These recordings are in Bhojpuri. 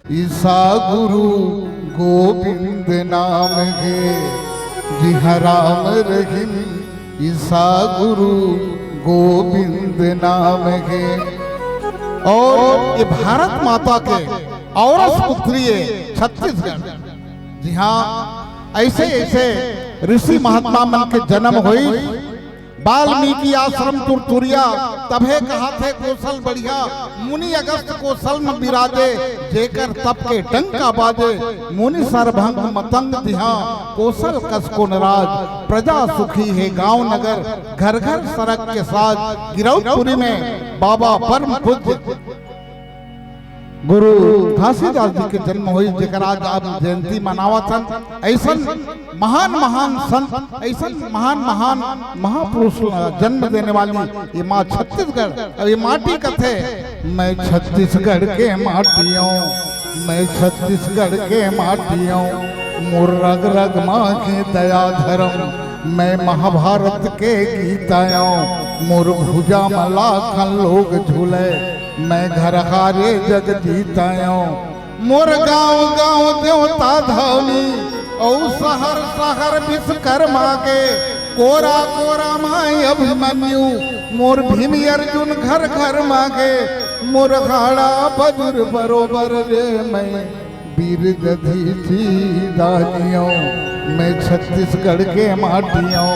ईसा गुरु गोविंद नाम है, जी हाँ राम रहीम। ईसा गुरु गोविंद नाम है। और ये भारत माता के औरस पुत्री छत्तीसगढ़। जी हाँ, ऐसे ऐसे ऋषि महात्मा मन के जन्म हुई। वाल्मीकि आश्रम तुरतुरिया तभे कहा थे कौशल बढ़िया, मुनि अगस्त कौशल में विराजे, जेकर तप के डंका बाजे। मुनि सरभंग मतंग दिहा, कौशल कस को नराज। प्रजा सुखी है गांव नगर, घर घर सड़क के साथ। गिरौदपुरी में बाबा परम पूज्य गुरु घासीदास जी के जन्म हुई, जेकर आज आप जयंती मनावतन। ऐसा महान महान संत, ऐसा महान महान महापुरुष जन्म देने वाली ये माँ छत्तीसगढ़। और ये माटी कथे, मैं छत्तीसगढ़ के माटियों, मैं छत्तीसगढ़ के माटियों। मोर रग रग माँ के दया धर्म, मैं महाभारत के गीतायों। मोर भुजा मला खन लोग झूले, मैं घर हारे जग जीतायों। मोर गाँव गाँव देवता धामी, और शहर शहर विश्वकर्मा के। कोरा कोरा माई अभिमन्यु, मोर भीम अर्जुन घर घर मांगे। मोर घाड़ा बजुर बरोबर रे, मैं वीर दधीची दानियों। मैं छत्तीसगढ़ के माटियों,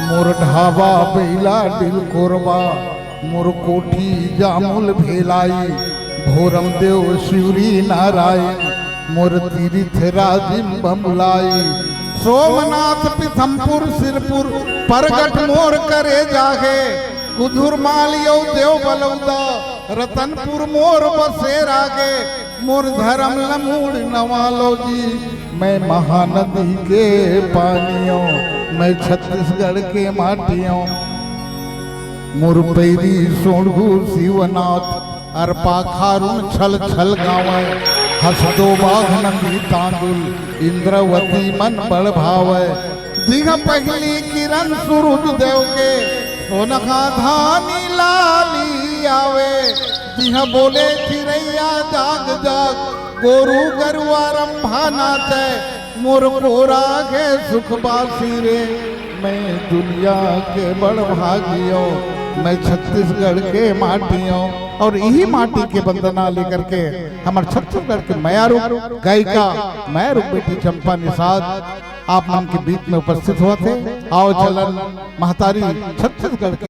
मोर ढाबा बेला दिल कोरबा। मोर कोठी जामुल भेलाई, भोरम देव शिवरी नारायण। मोर तीर्थ राजिम बमुलाई, सोमनाथ पिथमपुर सिरपुर। परगट मोर करे जागे, कुधुर मालियो देव बलौदा। रतनपुर मोर बसे रागे, मोर धर्म लमूड़ नवालो जी। मैं महानदी के पानियों, मैं छत्तीसगढ़ के माटियों। मोर पैरी सोढ़ू शिवनाथ, अरपा खारुन छल छल गावे। हसदो बाघ नंदी तांदुल, इंद्रवती मन बड़ भावे। दिघ पहली किरण सूरज देव के, सोनखा धानी लाली आवे। दिह बोले चिड़ैया जाग जाग, गोरू गरुआ रंभा नाचे। मोर कोरा के सुखबासी रे, मैं दुनिया के बड़ भागियों। मैं छत्तीसगढ़ के माटियों। और यही माटी के वंदना लेकर के हमारे छत्तीसगढ़ के मयारू गायिका मयारू बेटी चंपा निषाद आप नाम के बीच में उपस्थित हुए थे। आओ चलन महतारी छत्तीसगढ़